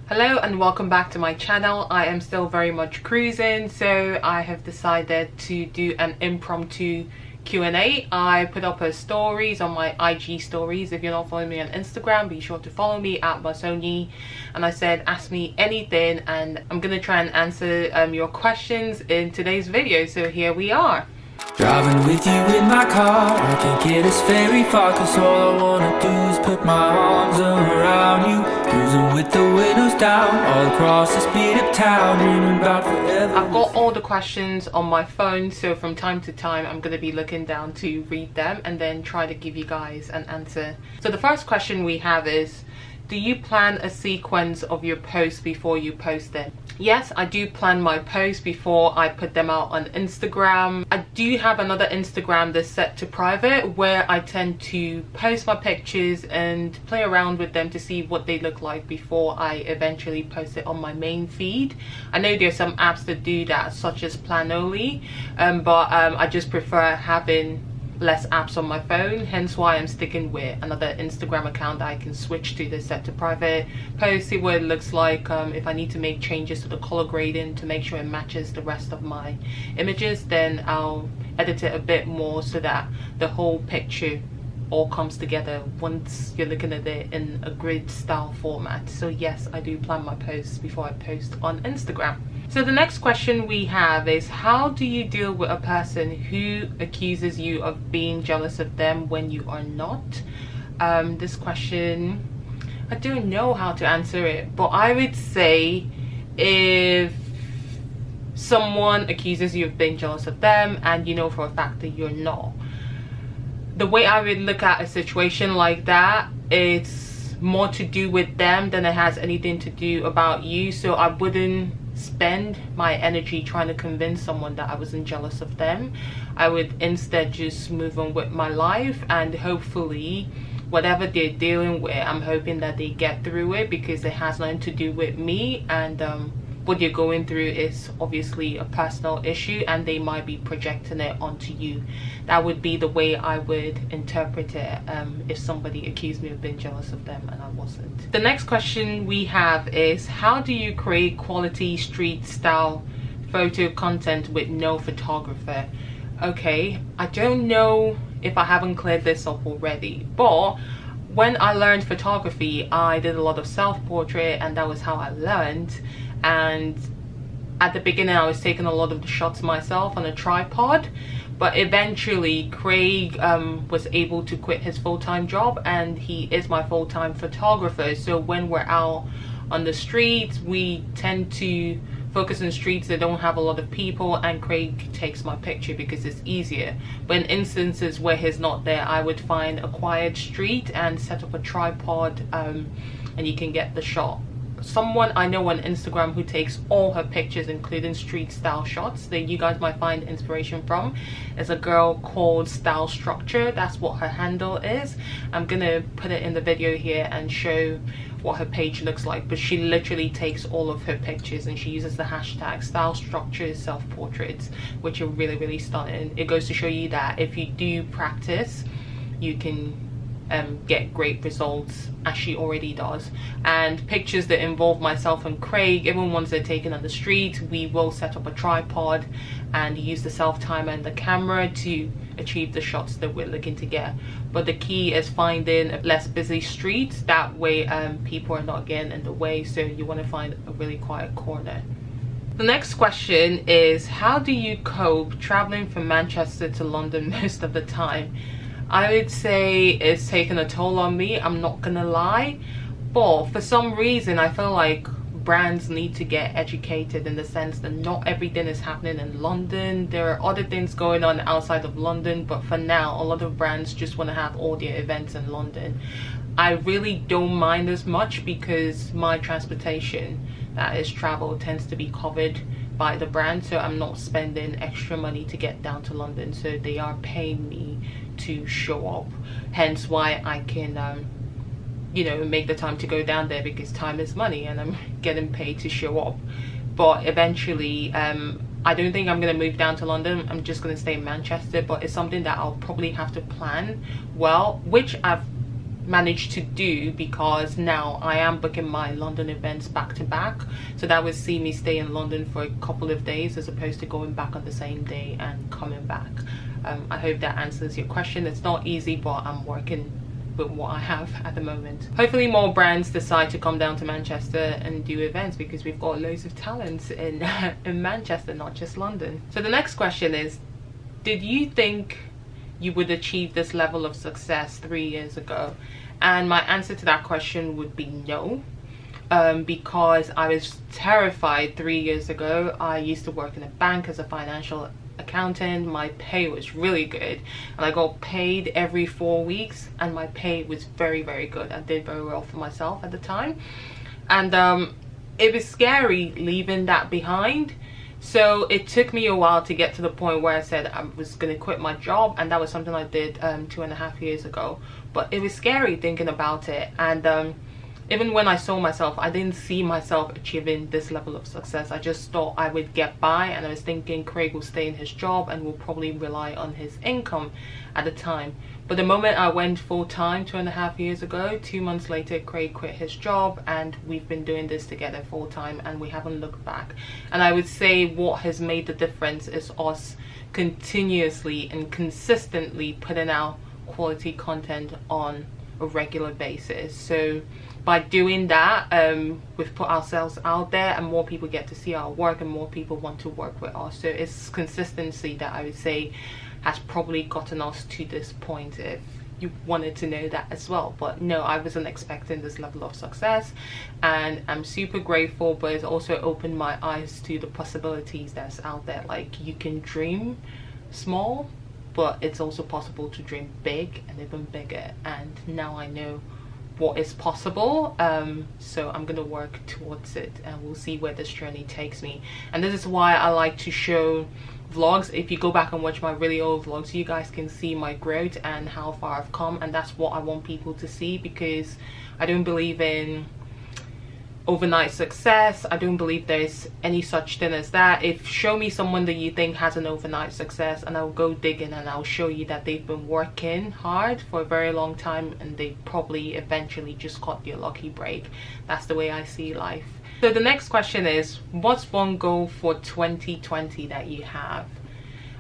Hello and welcome back to my channel. I am still very much cruising, so I have decided to do an impromptu Q&A. I put up a stories on my IG stories. If you're not following me on Instagram, be sure to follow me at Mossonyi. And I said ask me anything, and I'm gonna try and answer your questions in today's video. So here we are. Driving with you in my car, I can't get us very far, cause all I wanna do is put my arms around you. Cruising with the windows down, all across the speed of town, dreaming about forever. I've got all the questions on my phone, so from time to time I'm going to be looking down to read them and then try to give you guys an answer. So the first question we have is, do you plan a sequence of your posts before you post them? Yes, I do plan my posts before I put them out on Instagram. I do have another Instagram that's set to private, where I tend to post my pictures and play around with them to see what they look like before I eventually post it on my main feed. I know there's some apps that do that, such as Planoly, but I just prefer having less apps on my phone, hence why I'm sticking with another Instagram account that I can switch to the set to private, post, see what it looks like. If I need to make changes to the color grading to make sure it matches the rest of my images, then I'll edit it a bit more so that the whole picture all comes together once you're looking at it in a grid style format. So yes, I do plan my posts before I post on Instagram. So the next question we have is, how do you deal with a person who accuses you of being jealous of them when you are not? This question, I don't know how to answer it, but I would say if someone accuses you of being jealous of them and you know for a fact that you're not, the way I would look at a situation like that, it's more to do with them than it has anything to do about you. So I wouldn't spend my energy trying to convince someone that I wasn't jealous of them. I would instead just move on with my life, and hopefully whatever they're dealing with, I'm hoping that they get through it, because it has nothing to do with me, and what you're going through is obviously a personal issue and they might be projecting it onto you. That would be the way I would interpret it if somebody accused me of being jealous of them and I wasn't. The next question we have is, how do you create quality street style photo content with no photographer? Okay, I don't know if I haven't cleared this up already, but when I learned photography, I did a lot of self-portrait, and that was how I learned. And at the beginning I was taking a lot of the shots myself on a tripod, but eventually Craig was able to quit his full-time job, and he is my full-time photographer. So when we're out on the streets, we tend to focus on streets that don't have a lot of people, and Craig takes my picture because it's easier. But in instances where he's not there, I would find a quiet street and set up a tripod, and you can get the shot. Someone I know on Instagram who takes all her pictures, including street style shots, that you guys might find inspiration from, is a girl called Style Structure. That's what her handle is. I'm gonna put it in the video here and show what her page looks like, but she literally takes all of her pictures and she uses the hashtag Style Structure self-portraits, which are really stunning. It goes to show you that if you do practice, you can get great results, as she already does. And pictures that involve myself and Craig, even ones that are taken on the street, we will set up a tripod and use the self timer and the camera to achieve the shots that we're looking to get. But the key is finding a less busy street, that way people are not getting in the way, so you want to find a really quiet corner. The next question is, how do you cope traveling from Manchester to London most of the time? I would say it's taken a toll on me, I'm not gonna lie, but for some reason I feel like brands need to get educated, in the sense that not everything is happening in London. There are other things going on outside of London, but for now a lot of brands just want to have all their events in London. I really don't mind as much because my transportation, that is travel, tends to be covered by the brand, so I'm not spending extra money to get down to London, so they are paying me to show up, hence why I can you know, make the time to go down there, because time is money and I'm getting paid to show up. But eventually I don't think I'm gonna move down to London, I'm just gonna stay in Manchester, but it's something that I'll probably have to plan well, which I've managed to do, because now I am booking my London events back to back, so that would see me stay in London for a couple of days as opposed to going back on the same day and coming back. I hope that answers your question. It's not easy, but I'm working with what I have at the moment. Hopefully more brands decide to come down to Manchester and do events, because we've got loads of talents in in Manchester, not just London. So the next question is, did you think you would achieve this level of success 3 years ago? And my answer to that question would be no, because I was terrified 3 years ago. I used to work in a bank as a financial accountant. My pay was really good, and I got paid every 4 weeks, and my pay was very, very good. I did very well for myself at the time, and it was scary leaving that behind. So it took me a while to get to the point where I said I was going to quit my job, and that was something I did 2.5 years ago. But it was scary thinking about it, and even when I saw myself, I didn't see myself achieving this level of success. I just thought I would get by, and I was thinking Craig will stay in his job and will probably rely on his income at the time. But the moment I went full-time 2.5 years ago, 2 months later, Craig quit his job, and we've been doing this together full-time, and we haven't looked back. And I would say what has made the difference is us continuously and consistently putting out quality content on a regular basis. So by doing that, we've put ourselves out there, and more people get to see our work, and more people want to work with us. So it's consistency that I would say has probably gotten us to this point, if you wanted to know that as well. But no, I wasn't expecting this level of success, and I'm super grateful, but it's also opened my eyes to the possibilities that's out there. Like, you can dream small, but it's also possible to dream big and even bigger, and now I know what is possible. So I'm gonna work towards it, and we'll see where this journey takes me. And this is why I like to show vlogs. If you go back and watch my really old vlogs, you guys can see my growth and how far I've come, and that's what I want people to see, because I don't believe in overnight success. I don't believe there's any such thing as that. If show me someone that you think has an overnight success, and I'll go digging, and I'll show you that they've been working hard for a very long time, and they probably eventually just got their lucky break. That's the way I see life. So the next question is, what's one goal for 2020 that you have?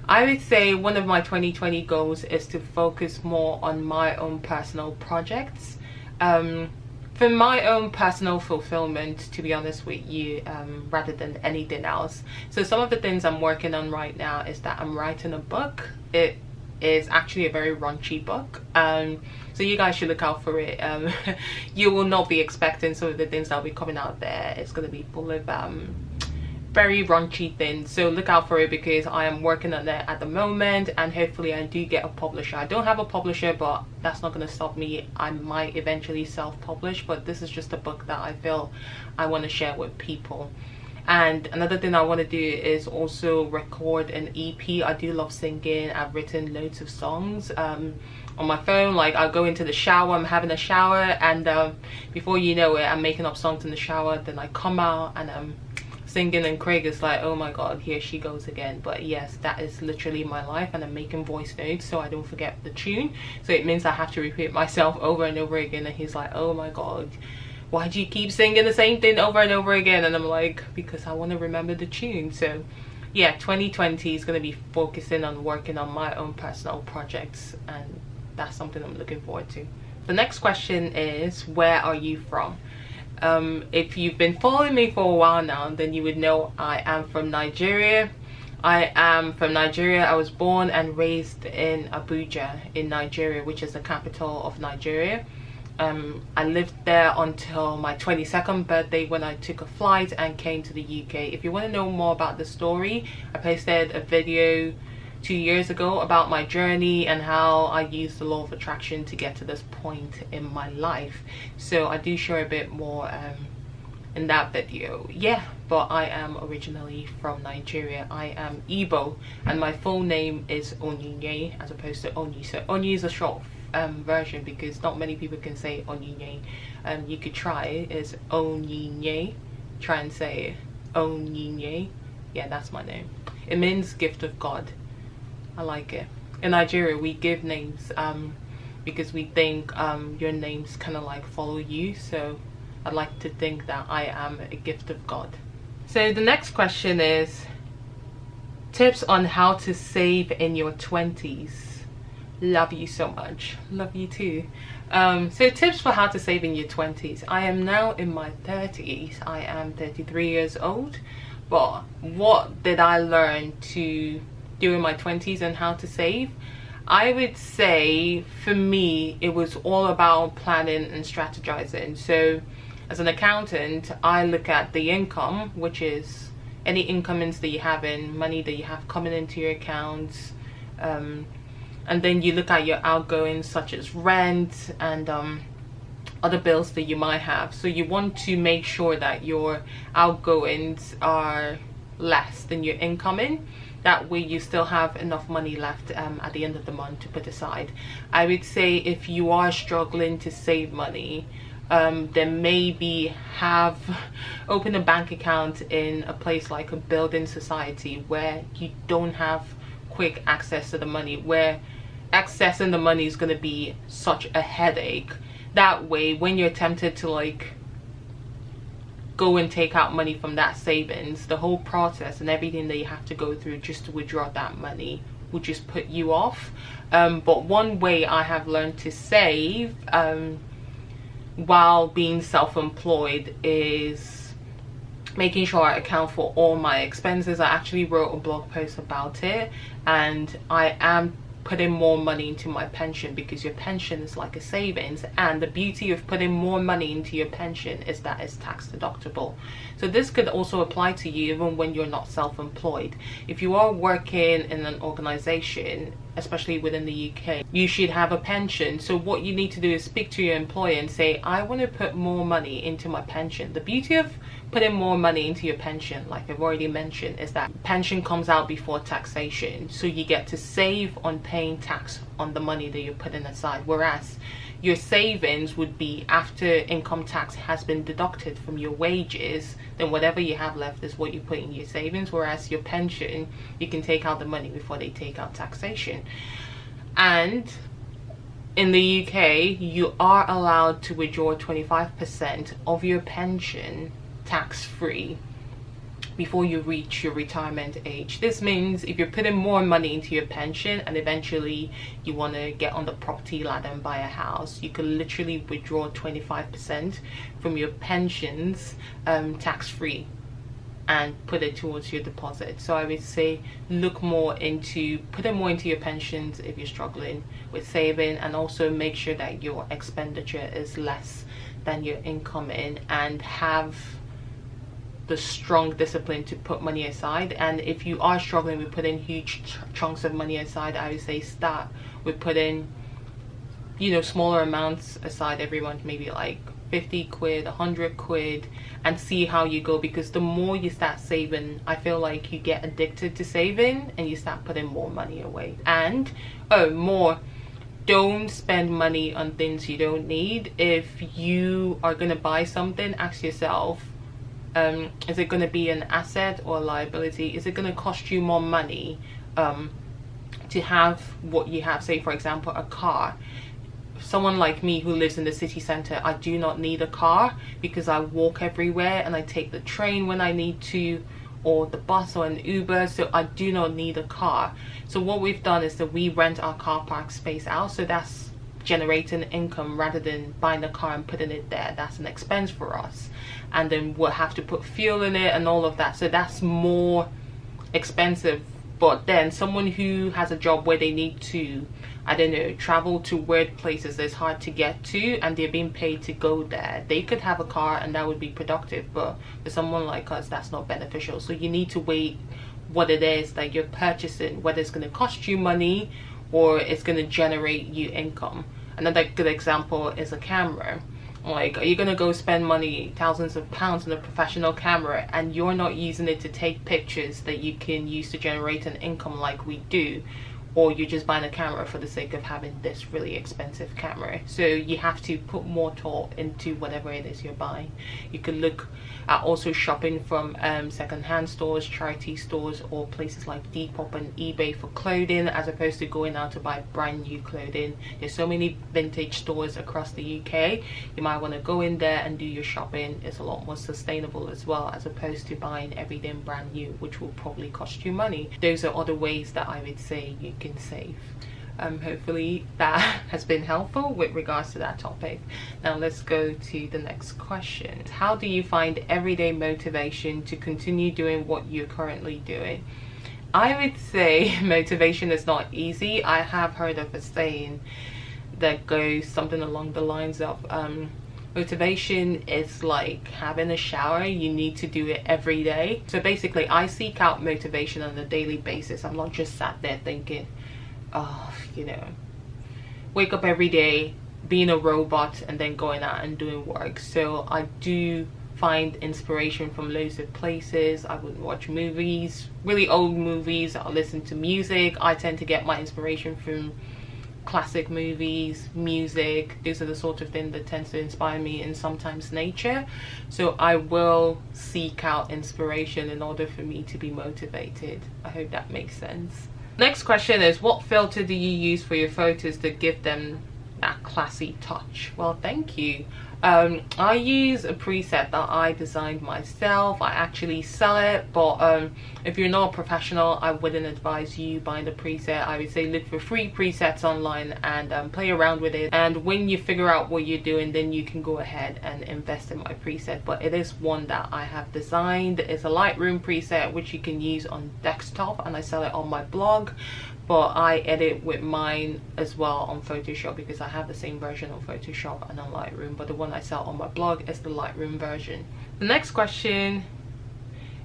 I would say one of my 2020 goals is to focus more on my own personal projects. For my own personal fulfillment, to be honest with you, rather than anything else. So some of the things I'm working on right now is that I'm writing a book. It is actually a very raunchy book, so you guys should look out for it. You will not be expecting some of the things that'll be coming out there. It's going to be full of very raunchy things, so look out for it, because I am working on it at the moment, and hopefully I do get a publisher. I don't have a publisher, but that's not going to stop me. I might eventually self-publish, but this is just a book that I feel I want to share with people. And another thing I want to do is also record an EP. I do love singing. I've written loads of songs on my phone. Like, I'll go into the shower, I'm having a shower, and before you know it, I'm making up songs in the shower. Then I come out and I'm singing, and Craig is like, oh my god, here she goes again. But yes, that is literally my life, and I'm making voice notes so I don't forget the tune. So it means I have to repeat myself over and over again, and he's like, oh my god, why do you keep singing the same thing over and over again? And I'm like, because I want to remember the tune. So yeah, 2020 is going to be focusing on working on my own personal projects, and that's something I'm looking forward to. The next question is, where are you from? If you've been following me for a while now, then you would know I am from Nigeria. I am from Nigeria. I was born and raised in Abuja in Nigeria, which is the capital of Nigeria. I lived there until my 22nd birthday, when I took a flight and came to the UK. If you want to know more about the story, I posted a video 2 years ago about my journey and how I used the law of attraction to get to this point in my life. So I do share a bit more in that video. Yeah, but I am originally from Nigeria. I am Igbo, and my full name is Onyinye as opposed to Onyi. So Onyi is a short version, because not many people can say Onyinye. You could try it. It's Onyinye. Try and say it. Onyinye. Yeah, that's my name. It means gift of God. I like it. In Nigeria, we give names. because we think your names kind of like follow you. So I'd like to think that I am a gift of God. So the next question is tips on how to save in your 20s. Love you so much. Love you too. So tips for how to save in your 20s. I am now in my 30s. I am 33 years old. But what did I learn to do in my 20s and how to save? I would say for me, it was all about planning and strategizing. So as an accountant, I look at the income, which is any incomings that you have in, money that you have coming into your accounts, and then you look at your outgoings such as rent and other bills that you might have. So you want to make sure that your outgoings are less than your incoming. That way you still have enough money left at the end of the month to put aside. I would say if you are struggling to save money, then maybe open a bank account in a place like a building society where you don't have quick access to the money, where accessing the money is going to be such a headache. That way when you're tempted to like go and take out money from that savings, the whole process and everything that you have to go through just to withdraw that money will just put you off. But one way I have learned to save while being self-employed is making sure I account for all my expenses. I actually wrote a blog post about it, and I am putting more money into my pension because your pension is like a savings, and the beauty of putting more money into your pension is that it's tax deductible. So this could also apply to you even when you're not self-employed. If you are working in an organization, especially within the UK, you should have a pension. So what you need to do is speak to your employer and say, I want to put more money into my pension. The beauty of putting more money into your pension, like I've already mentioned, is that pension comes out before taxation, so you get to save on paying tax on the money that you're putting aside, whereas your savings would be after income tax has been deducted from your wages. Then whatever you have left is what you put in your savings, whereas your pension, you can take out the money before they take out taxation. And in the UK, you are allowed to withdraw 25% of your pension tax-free before you reach your retirement age. This means if you're putting more money into your pension and eventually you want to get on the property ladder and buy a house, you can literally withdraw 25% from your pensions tax-free and put it towards your deposit. So I would say look more into putting more into your pensions if you're struggling with saving, and also make sure that your expenditure is less than your income in, and have the strong discipline to put money aside. And if you are struggling with putting huge chunks of money aside, I would say start with putting, you know, smaller amounts aside every month, maybe like 50 quid, 100 quid, and see how you go. Because the more you start saving, I feel like you get addicted to saving and you start putting more money away. And don't spend money on things you don't need. If you are gonna buy something, ask yourself, is it going to be an asset or a liability? Is it going to cost you more money to have what you have? Say for example a car. Someone like me who lives in the city center, I do not need a car because I walk everywhere and I take the train when I need to, or the bus or an Uber, so I do not need a car. So what we've done is that we rent our car park space out, so that's generating income rather than buying a car and putting it there. That's an expense for us, and then we'll have to put fuel in it and all of that, so that's more expensive. But then someone who has a job where they need to, I don't know, travel to weird places that's hard to get to and they're being paid to go there, they could have a car and that would be productive. But for someone like us, that's not beneficial. So you need to weigh what it is that you're purchasing, whether it's going to cost you money or it's going to generate you income. Another good example is a camera. Like, are you going to go spend money, thousands of pounds, on a professional camera and you're not using it to take pictures that you can use to generate an income like we do? or you're just buying a camera for the sake of having this really expensive camera. So you have to put more thought into whatever it is you're buying. You could look at also shopping from second-hand stores, charity stores, or places like Depop and eBay for clothing, as opposed to going out to buy brand new clothing. There's so many vintage stores across the UK. You might want to go in there and do your shopping. It's a lot more sustainable as well, as opposed to buying everything brand new, which will probably cost you money. Those are other ways that I would say you can save. Hopefully that has been helpful with regards to that topic. Now let's go to the next question. How do you find everyday motivation to continue doing what you're currently doing? I would say motivation is not easy. I have heard of a saying that goes something along the lines of motivation is like having a shower. You need to do it every day. So basically I seek out motivation on a daily basis. I'm not just sat there thinking, oh, you know, wake up every day being a robot and then going out and doing work. So I do find inspiration from loads of places. I would watch movies, really old movies. I'll listen to music. I tend to get my inspiration from classic movies, music. These are the sort of thing that tends to inspire me, and sometimes nature. So I will seek out inspiration in order for me to be motivated. I hope that makes sense. Next question is, what filter do you use for your photos to give them that classy touch? Well, thank you. I use a preset that I designed myself. I actually sell it, but if you're not a professional, I wouldn't advise you buying the preset. I would say look for free presets online and play around with it, and when you figure out what you're doing, then you can go ahead and invest in my preset. But it is one that I have designed. It's a Lightroom preset which you can use on desktop, and I sell it on my blog. But I edit with mine as well on Photoshop, because I have the same version on Photoshop and on Lightroom, but the one I sell on my blog is the Lightroom version. The next question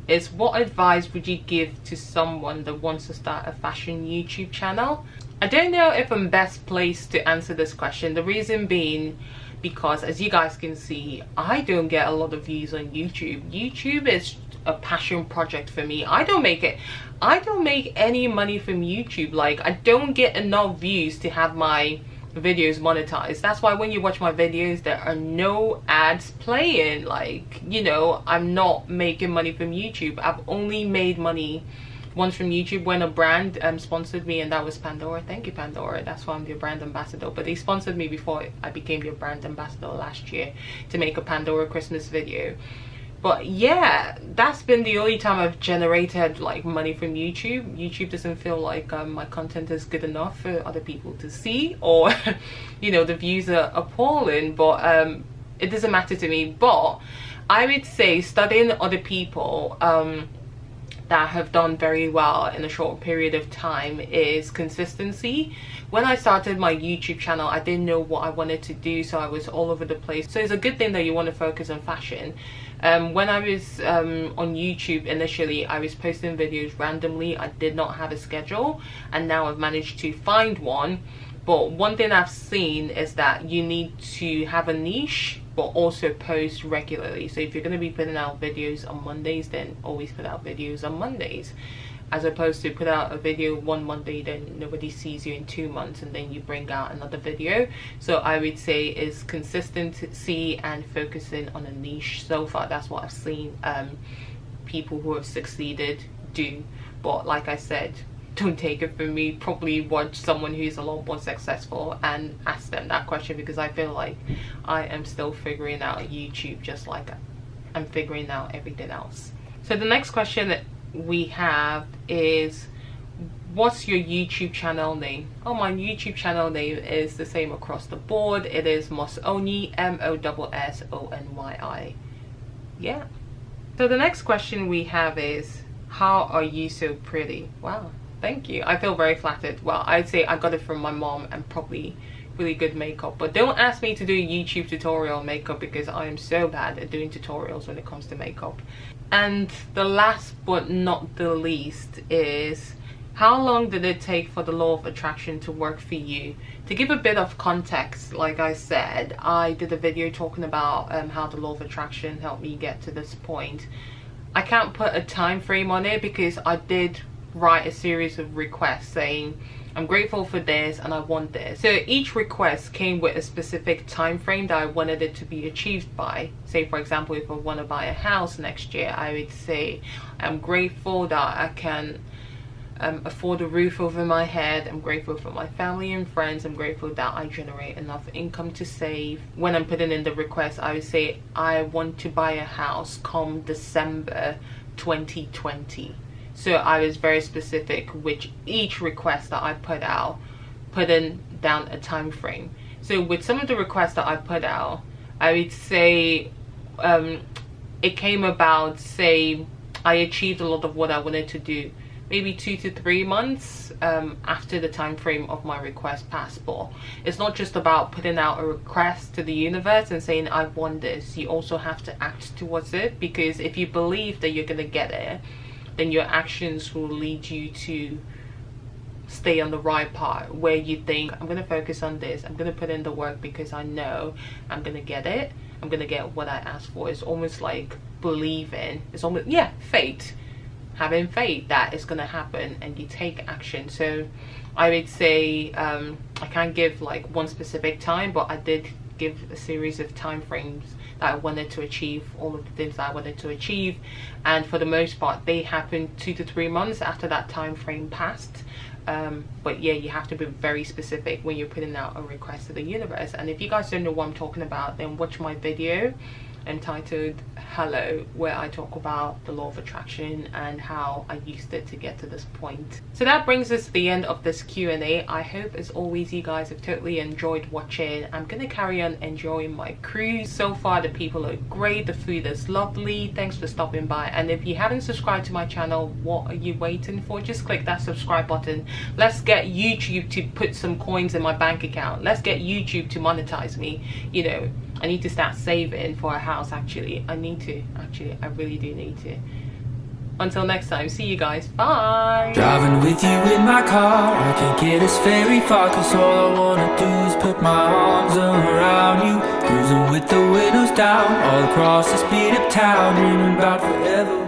is, what advice would you give to someone that wants to start a fashion YouTube channel? I don't know if I'm best placed to answer this question. The reason being, because as you guys can see, I don't get a lot of views on YouTube. YouTube is a passion project for me. I don't make any money from YouTube. Like, I don't get enough views to have my videos monetized. That's why when you watch my videos, there are no ads playing. Like, you know, I'm not making money from YouTube. I've only made money once from YouTube when a brand sponsored me, and that was Pandora. Thank you, Pandora. That's why I'm your brand ambassador. But they sponsored me before I became your brand ambassador last year to make a Pandora Christmas video. But yeah, that's been the only time I've generated like money from YouTube. YouTube doesn't feel like my content is good enough for other people to see, or you know, the views are appalling, but it doesn't matter to me. But I would say studying other people that have done very well in a short period of time is consistency. When I started my YouTube channel, I didn't know what I wanted to do, so I was all over the place. So it's a good thing that you want to focus on fashion. When I was on YouTube initially, I was posting videos randomly. I did not have a schedule, and now I've managed to find one. But one thing I've seen is that you need to have a niche, but also post regularly. So if you're going to be putting out videos on Mondays, then always put out videos on Mondays, as opposed to put out a video one Monday, then nobody sees you in 2 months, and then you bring out another video. So I would say is consistency and focusing on a niche. So far, that's what I've seen people who have succeeded do. But like I said, don't take it from me. Probably watch someone who's a lot more successful and ask them that question, because I feel like I am still figuring out YouTube just like I'm figuring out everything else. So the next question that we have is, what's your YouTube channel name? Oh, my YouTube channel name is the same across the board. It is Mossonyi, Mossonyi. Yeah. So the next question we have is, how are you so pretty? Wow, thank you. I feel very flattered. Well, I'd say I got it from my mom, and probably really good makeup. But don't ask me to do a YouTube tutorial makeup, because I am so bad at doing tutorials when it comes to makeup. And the last but not the least is, how long did it take for the law of attraction to work for you? To give a bit of context, like I said, I did a video talking about how the law of attraction helped me get to this point. I can't put a time frame on it, because I did write a series of requests saying, I'm grateful for this and I want this. So each request came with a specific time frame that I wanted it to be achieved by. Say for example, if I want to buy a house next year, I would say I'm grateful that I can afford a roof over my head. I'm grateful for my family and friends. I'm grateful that I generate enough income to save. When I'm putting in the request, I would say I want to buy a house come December 2020. So I was very specific with each request that I put out, putting down a time frame. So with some of the requests that I put out, I would say it came about, say I achieved a lot of what I wanted to do maybe 2 to 3 months after the time frame of my request passport. It's not just about putting out a request to the universe and saying I want this. You also have to act towards it, because if you believe that you're gonna get it, then your actions will lead you to stay on the right path, where you think I'm going to focus on this, I'm going to put in the work because I know I'm going to get it, I'm going to get what I asked for. It's almost like believing, it's almost, yeah, fate, having faith that it's going to happen, and you take action. So I would say I can't give like one specific time, but I did give a series of time frames that I wanted to achieve, all of the things that I wanted to achieve, and for the most part they happened 2 to 3 months after that time frame passed. But yeah, you have to be very specific when you're putting out a request to the universe. And if you guys don't know what I'm talking about, then watch my video entitled Hello, where I talk about the law of attraction and how I used it to get to this point. So that brings us to the end of this Q&A. I hope as always you guys have totally enjoyed watching. I'm gonna carry on enjoying my cruise. So far the people are great, the food is lovely. Thanks for stopping by, and if you haven't subscribed to my channel, what are you waiting for? Just click that subscribe button. Let's get YouTube to put some coins in my bank account. Let's get YouTube to monetize me. You know, I need to start saving for a house. Actually, I really do need to. Until next time, see you guys, bye. Driving with you in my car, I can't get us very far, cause all I wanna do is put my arms around you. Cruising with the windows down, all across the speed of town, dreaming about forever.